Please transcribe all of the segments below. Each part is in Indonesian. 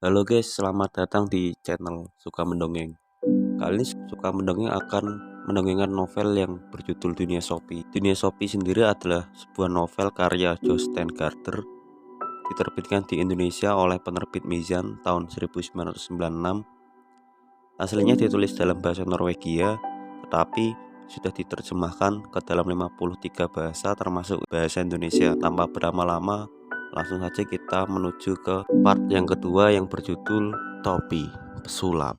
Halo guys, selamat datang di channel Suka Mendongeng. Kali ini Suka Mendongeng akan mendongengkan novel yang berjudul Dunia Sophie. Dunia Sophie sendiri adalah sebuah novel karya Joyce Steingarter, diterbitkan di Indonesia oleh penerbit Mizan tahun 1996. Aslinya ditulis dalam bahasa Norwegia, tetapi sudah diterjemahkan ke dalam 53 bahasa termasuk bahasa Indonesia. Tanpa berlama-lama, langsung saja kita menuju ke part yang kedua yang berjudul Topi Pesulap.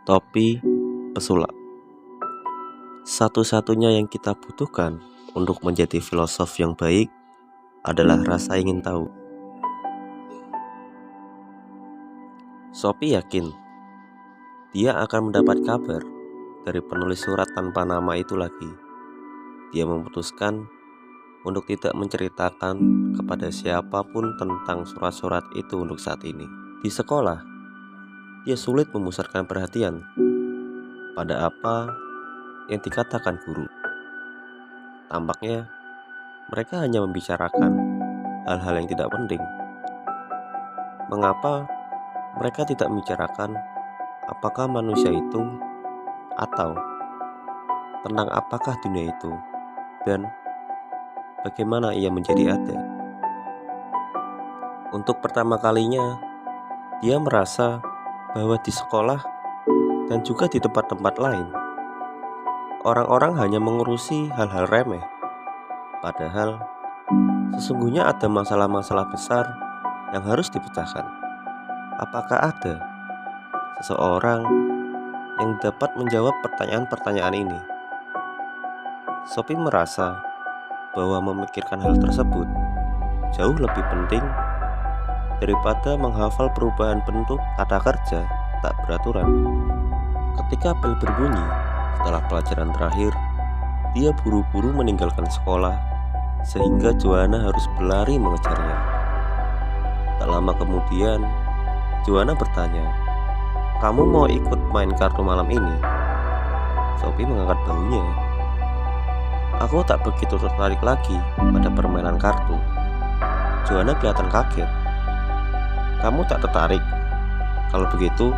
Topi pesulap. Satu-satunya yang kita butuhkan untuk menjadi filosof yang baik adalah rasa ingin tahu. Sophie yakin dia akan mendapat kabar dari penulis surat tanpa nama itu lagi. Dia memutuskan untuk tidak menceritakan kepada siapapun tentang surat-surat itu untuk saat ini. Di sekolah, dia sulit memusatkan perhatian pada apa yang dikatakan guru. Tampaknya mereka hanya membicarakan hal-hal yang tidak penting. Mengapa mereka tidak membicarakan apakah manusia itu, atau tentang apakah dunia itu, dan bagaimana ia menjadi ada? Untuk pertama kalinya, dia merasa bahwa di sekolah dan juga di tempat-tempat lain, orang-orang hanya mengurusi hal-hal remeh. Padahal sesungguhnya ada masalah-masalah besar yang harus dipecahkan. Apakah ada seseorang yang dapat menjawab pertanyaan-pertanyaan ini? Sophie merasa bahwa memikirkan hal tersebut jauh lebih penting daripada menghafal perubahan bentuk kata kerja tak beraturan. Ketika bel berbunyi setelah pelajaran terakhir, dia buru-buru meninggalkan sekolah sehingga Joanna harus berlari mengejarnya. Tak lama kemudian, Joanna bertanya, "Kamu mau ikut main kartu malam ini?" Sophie mengangkat bahunya. "Aku tak begitu tertarik lagi pada permainan kartu." Joanna kelihatan kaget. "Kamu tak tertarik? Kalau begitu,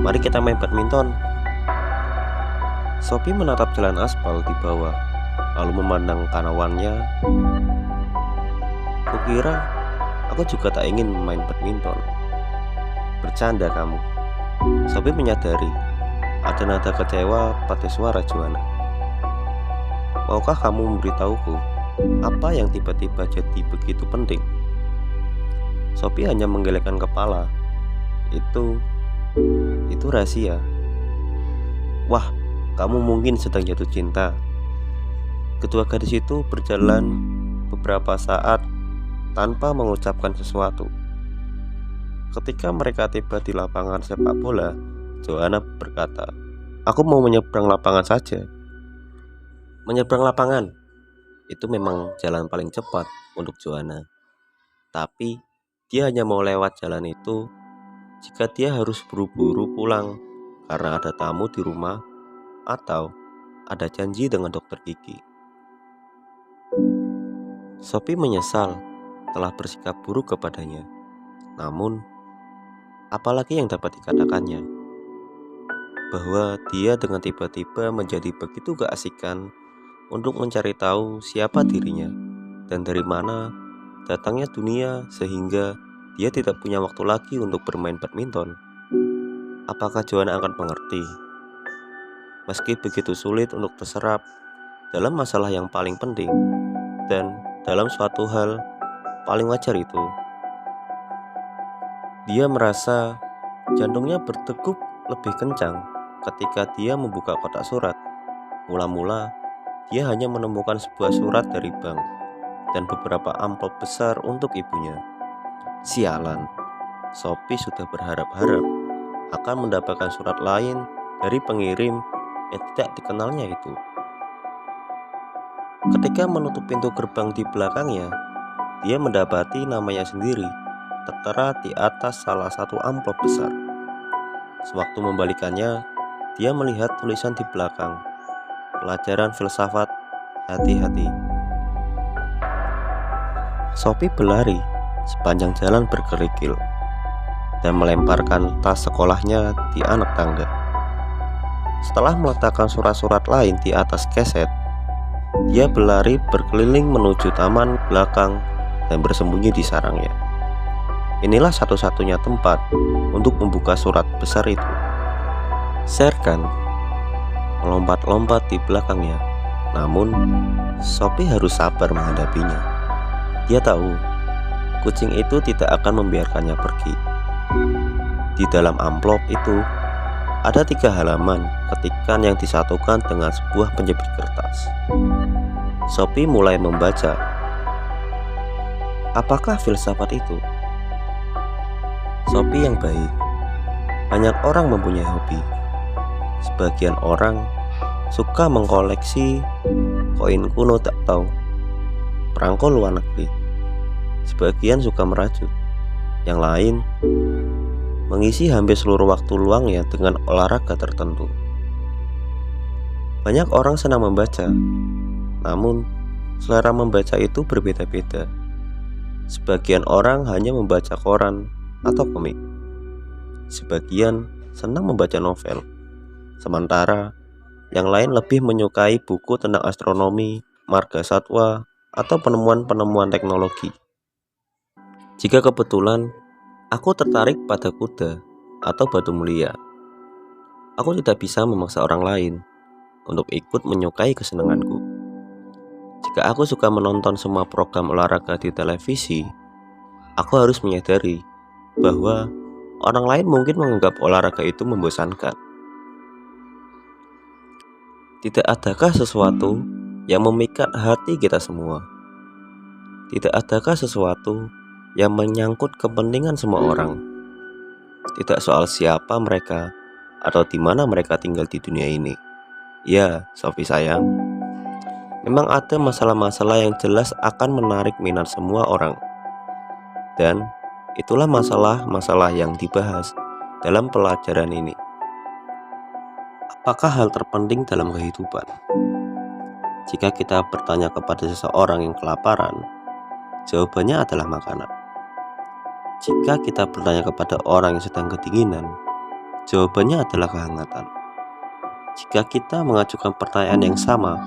mari kita main badminton." Sophie menatap jalan aspal di bawah, lalu memandang kanawannya. "Kukira aku juga tak ingin main badminton." "Bercanda kamu." Sophie menyadari ada nada kecewa pada suara Joanna. "Maukah kamu memberitahuku apa yang tiba-tiba jadi begitu penting?" Sophie hanya menggelengkan kepala. Itu rahasia." "Wah, kamu mungkin sedang jatuh cinta." Kedua gadis itu berjalan beberapa saat tanpa mengucapkan sesuatu. Ketika mereka tiba di lapangan sepak bola, Joanna berkata, "Aku mau menyeberang lapangan saja." Menyeberang lapangan itu memang jalan paling cepat untuk Joanna. Tapi dia hanya mau lewat jalan itu jika dia harus buru-buru pulang karena ada tamu di rumah atau ada janji dengan dokter gigi. Sophie menyesal telah bersikap buruk kepadanya. Namun, apalagi yang dapat dikatakannya? Bahwa dia dengan tiba-tiba menjadi begitu keasikan untuk mencari tahu siapa dirinya dan dari mana datangnya dunia sehingga dia tidak punya waktu lagi untuk bermain badminton. Apakah Joanna akan mengerti? Meski begitu sulit untuk terserap dalam masalah yang paling penting dan dalam suatu hal paling wajar itu, dia merasa jantungnya berdegup lebih kencang ketika dia membuka kotak surat. Mula-mula dia hanya menemukan sebuah surat dari bank dan beberapa amplop besar untuk ibunya. Sialan, Sophie sudah berharap-harap akan mendapatkan surat lain dari pengirim yang tidak dikenalnya itu. Ketika menutup pintu gerbang di belakangnya, dia mendapati namanya sendiri tertera di atas salah satu amplop besar. Sewaktu membalikannya, dia melihat tulisan di belakang, "Pelajaran filsafat, hati-hati." Sophie berlari sepanjang jalan berkerikil dan melemparkan tas sekolahnya di anak tangga. Setelah meletakkan surat-surat lain di atas keset, dia berlari berkeliling menuju taman belakang dan bersembunyi di sarangnya. Inilah satu-satunya tempat untuk membuka surat besar itu. Serkan melompat-lompat di belakangnya, namun Sophie harus sabar menghadapinya. Dia tahu kucing itu tidak akan membiarkannya pergi. Di dalam amplop itu ada 3 halaman ketikan yang disatukan dengan sebuah penjepit kertas. Sophie mulai membaca. Apakah filsafat itu? Sophie yang baik. Banyak orang mempunyai hobi. Sebagian orang suka mengkoleksi koin kuno tak tahu, perangko luar negeri. Sebagian suka merajut. Yang lain mengisi hampir seluruh waktu luangnya dengan olahraga tertentu. Banyak orang senang membaca, namun selera membaca itu berbeda-beda. Sebagian orang hanya membaca koran atau komik. Sebagian senang membaca novel. Sementara yang lain lebih menyukai buku tentang astronomi, marga satwa, atau penemuan-penemuan teknologi. Jika kebetulan aku tertarik pada kuda atau batu mulia, aku tidak bisa memaksa orang lain untuk ikut menyukai kesenanganku. Jika aku suka menonton semua program olahraga di televisi, aku harus menyadari bahwa orang lain mungkin menganggap olahraga itu membosankan. Tidak adakah sesuatu yang memikat hati kita semua? Tidak adakah sesuatu yang menyangkut kepentingan semua orang? Tidak soal siapa mereka atau di mana mereka tinggal di dunia ini. Ya, Sophie sayang, memang ada masalah-masalah yang jelas akan menarik minat semua orang. Dan itulah masalah-masalah yang dibahas dalam pelajaran ini. Apakah hal terpenting dalam kehidupan? Jika kita bertanya kepada seseorang yang kelaparan, jawabannya adalah makanan. Jika kita bertanya kepada orang yang sedang kedinginan, jawabannya adalah kehangatan. Jika kita mengajukan pertanyaan yang sama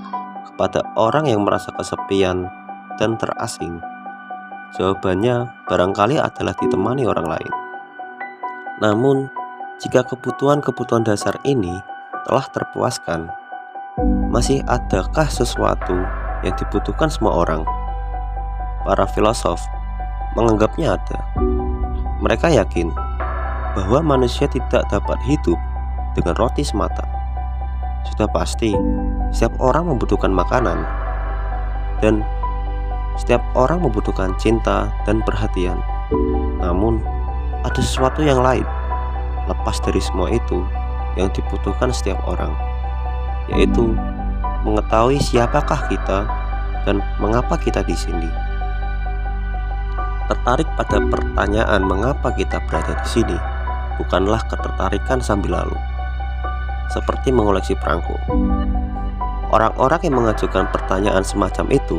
kepada orang yang merasa kesepian dan terasing, jawabannya barangkali adalah ditemani orang lain. Namun, jika kebutuhan-kebutuhan dasar ini telah terpuaskan, masih adakah sesuatu yang dibutuhkan semua orang? Para filosof menganggapnya ada. Mereka yakin bahwa manusia tidak dapat hidup dengan roti semata. Sudah pasti, setiap orang membutuhkan makanan, dan setiap orang membutuhkan cinta dan perhatian. Namun, ada sesuatu yang lain, lepas dari semua itu, yang dibutuhkan setiap orang, yaitu mengetahui siapakah kita dan mengapa kita di sini. Tertarik pada pertanyaan mengapa kita berada di sini bukanlah ketertarikan sambil lalu, seperti mengoleksi perangko. Orang-orang yang mengajukan pertanyaan semacam itu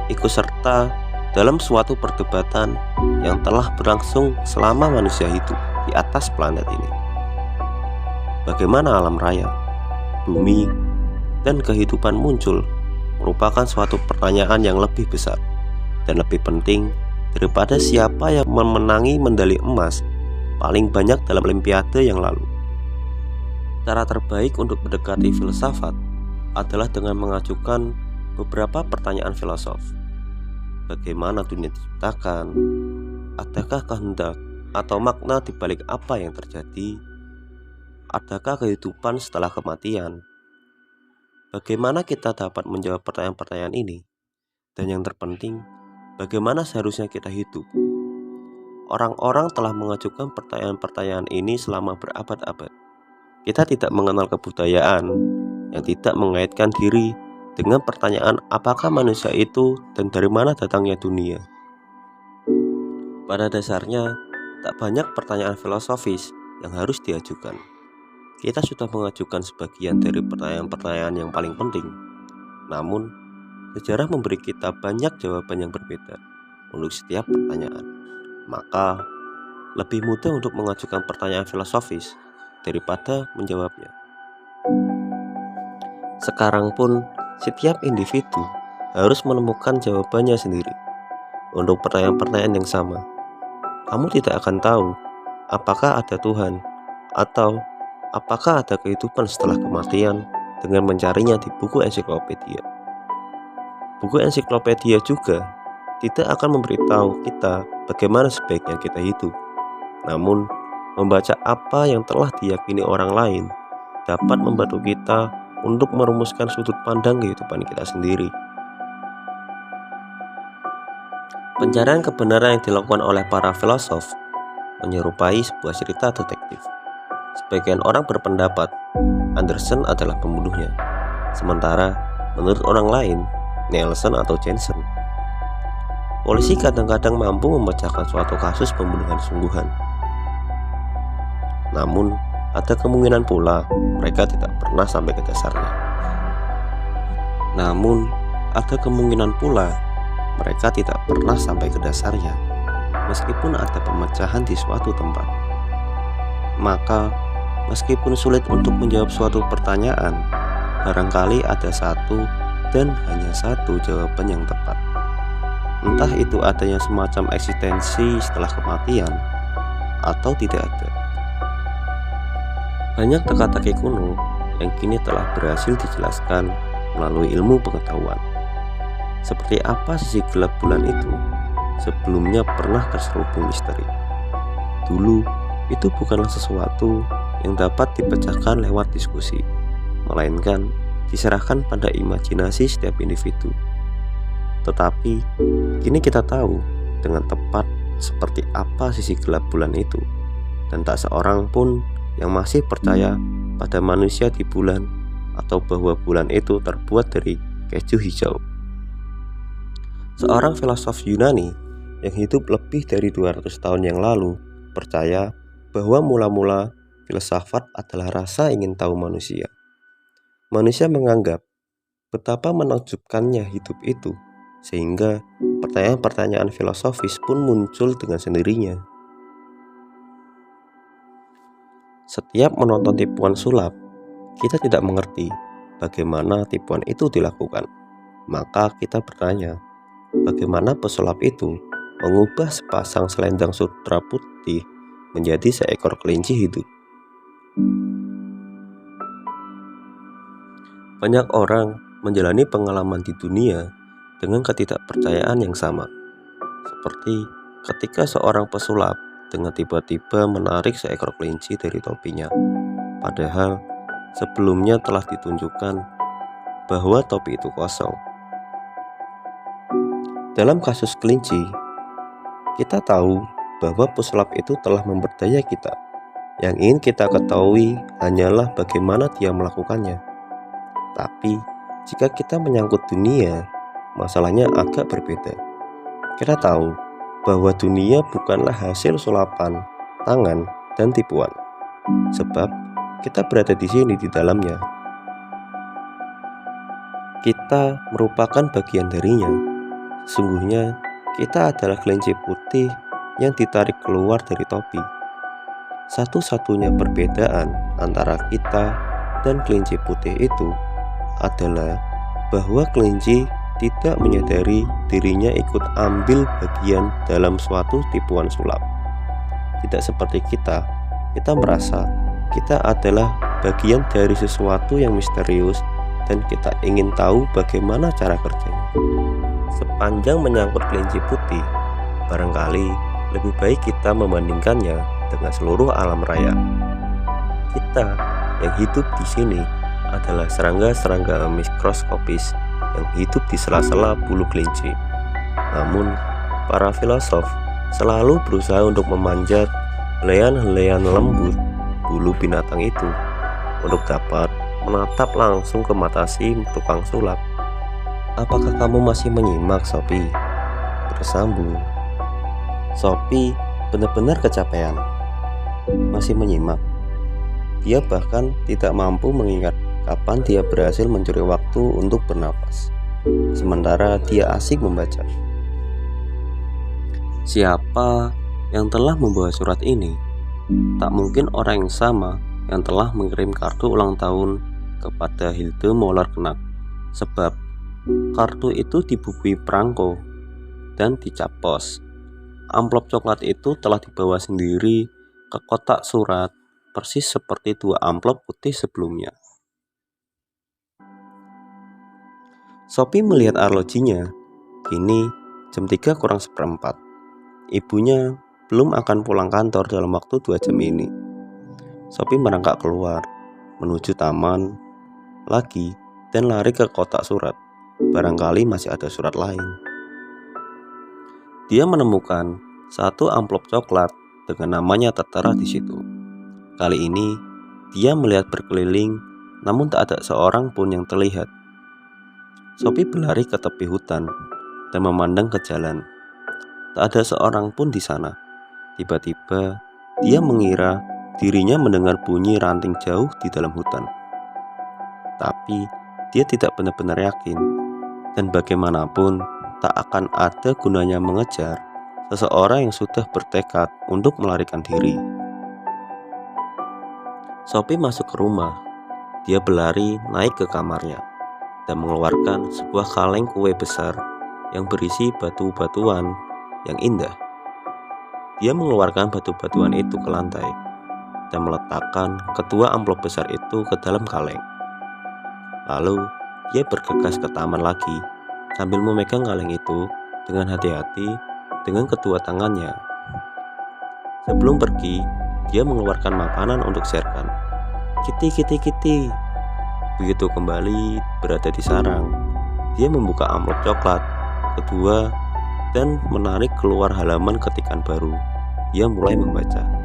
ikut serta dalam suatu perdebatan yang telah berlangsung selama manusia hidup di atas planet ini. Bagaimana alam raya, bumi, dan kehidupan muncul merupakan suatu pertanyaan yang lebih besar dan lebih penting daripada siapa yang memenangi medali emas paling banyak dalam olimpiade yang lalu. Cara terbaik untuk mendekati filsafat adalah dengan mengajukan beberapa pertanyaan filosof. Bagaimana dunia diciptakan? Adakah kehendak atau makna di balik apa yang terjadi? Adakah kehidupan setelah kematian? Bagaimana kita dapat menjawab pertanyaan-pertanyaan ini? Dan yang terpenting, bagaimana seharusnya kita hidup? Orang-orang telah mengajukan pertanyaan-pertanyaan ini selama berabad-abad. Kita tidak mengenal kebudayaan yang tidak mengaitkan diri dengan pertanyaan apakah manusia itu dan dari mana datangnya dunia. Pada dasarnya, tak banyak pertanyaan filosofis yang harus diajukan. Kita sudah mengajukan sebagian dari pertanyaan-pertanyaan yang paling penting. Namun, sejarah memberi kita banyak jawaban yang berbeda untuk setiap pertanyaan. maka lebih mudah untuk mengajukan pertanyaan filosofis daripada menjawabnya. Sekarang pun, setiap individu harus menemukan jawabannya sendiri untuk pertanyaan-pertanyaan yang sama. Kamu tidak akan tahu apakah ada Tuhan atau apakah ada kehidupan setelah kematian dengan mencarinya di buku ensiklopedia. Buku ensiklopedia juga tidak akan memberitahu kita bagaimana sebaiknya kita hidup. Namun, membaca apa yang telah diyakini orang lain dapat membantu kita untuk merumuskan sudut pandang kehidupan kita sendiri. Pencarian kebenaran yang dilakukan oleh para filosof menyerupai sebuah cerita detektif. Sebagian orang berpendapat Andersen adalah pembunuhnya, sementara menurut orang lain, Nelson atau Jensen. Polisi kadang-kadang mampu memecahkan suatu kasus pembunuhan sungguhan. Namun, ada kemungkinan pula mereka tidak pernah sampai ke dasarnya. Meskipun ada pemecahan di suatu tempat. Maka, meskipun sulit untuk menjawab suatu pertanyaan, barangkali ada satu dan hanya satu jawaban yang tepat. Entah itu adanya semacam eksistensi setelah kematian atau tidak ada. Banyak teka-teki kuno yang kini telah berhasil dijelaskan melalui ilmu pengetahuan. Seperti apa sisi gelap bulan itu sebelumnya pernah terselubung misteri. Dulu, itu bukanlah sesuatu yang dapat dipecahkan lewat diskusi, melainkan diserahkan pada imajinasi setiap individu. Tetapi, kini kita tahu dengan tepat seperti apa sisi gelap bulan itu, dan tak seorang pun yang masih percaya pada manusia di bulan atau bahwa bulan itu terbuat dari keju hijau. Seorang filosof Yunani yang hidup lebih dari 200 tahun yang lalu percaya bahwa mula-mula filsafat adalah rasa ingin tahu manusia. Manusia menganggap betapa menakjubkannya hidup itu, sehingga pertanyaan-pertanyaan filosofis pun muncul dengan sendirinya. Setiap menonton tipuan sulap, kita tidak mengerti bagaimana tipuan itu dilakukan. Maka kita bertanya, bagaimana pesulap itu mengubah sepasang selendang sutra putih menjadi seekor kelinci hidup? Banyak orang menjalani pengalaman di dunia dengan ketidakpercayaan yang sama, seperti ketika seorang pesulap dengan tiba-tiba menarik seekor kelinci dari topinya, padahal sebelumnya telah ditunjukkan bahwa topi itu kosong. Dalam kasus kelinci, kita tahu bahwa pesulap itu telah memperdaya kita. Yang ingin kita ketahui hanyalah bagaimana dia melakukannya. Tapi, jika kita menyangkut dunia, masalahnya agak berbeda. Kita tahu bahwa dunia bukanlah hasil sulapan, tangan, dan tipuan. Sebab, kita berada di sini di dalamnya. Kita merupakan bagian darinya. Sesungguhnya, kita adalah kelinci putih yang ditarik keluar dari topi. Satu-satunya perbedaan antara kita dan kelinci putih itu adalah bahwa kelinci tidak menyadari dirinya ikut ambil bagian dalam suatu tipuan sulap. Tidak seperti kita merasa kita adalah bagian dari sesuatu yang misterius dan kita ingin tahu bagaimana cara kerjanya. Sepanjang menyangkut kelinci putih, barangkali lebih baik kita membandingkannya dengan seluruh alam raya. Kita yang hidup di sini adalah serangga-serangga mikroskopis yang hidup di sela-sela bulu kelinci. Namun, para filosof selalu berusaha untuk memanjat helaian-helaian lembut bulu binatang itu untuk dapat menatap langsung ke mata si tukang sulap. Apakah kamu masih menyimak, Sophie? Bersambung. Sophie benar-benar kecapean. Masih menyimak. Dia bahkan tidak mampu mengingat kapan dia berhasil mencuri waktu untuk bernapas, sementara dia asik membaca. Siapa yang telah membawa surat ini tak mungkin orang yang sama yang telah mengirim kartu ulang tahun kepada Hilde Moller-Knapp, sebab kartu itu dibubui perangko dan dicap pos. Amplop coklat itu telah dibawa sendiri ke kotak surat, persis seperti 2 amplop putih sebelumnya. Sophie melihat arlojinya. Kini jam 3 kurang seperempat. Ibunya belum akan pulang kantor dalam waktu 2 jam ini. Sophie merangkak keluar, menuju taman lagi dan lari ke kotak surat. Barangkali masih ada surat lain. Dia menemukan 1 amplop coklat dengan namanya tertera di situ. Kali ini dia melihat berkeliling, namun tak ada seorang pun yang terlihat. Sophie berlari ke tepi hutan dan memandang ke jalan. Tak ada seorang pun di sana. Tiba-tiba dia mengira dirinya mendengar bunyi ranting jauh di dalam hutan. Tapi dia tidak benar-benar yakin, dan bagaimanapun tak akan ada gunanya mengejar seseorang yang sudah bertekad untuk melarikan diri. Sophie masuk ke rumah. Dia berlari naik ke kamarnya dan mengeluarkan sebuah kaleng kue besar yang berisi batu-batuan yang indah. Dia mengeluarkan batu-batuan itu ke lantai dan meletakkan kedua amplop besar itu ke dalam kaleng. Lalu dia bergegas ke taman lagi sambil memegang kaleng itu dengan hati-hati dengan kedua tangannya. Sebelum pergi, dia mengeluarkan makanan untuk Sherkan. Kitty, Kitty, Kitty. Begitu kembali berada di sarang, dia membuka amplop coklat kedua dan menarik keluar halaman ketikan baru. Dia mulai membaca.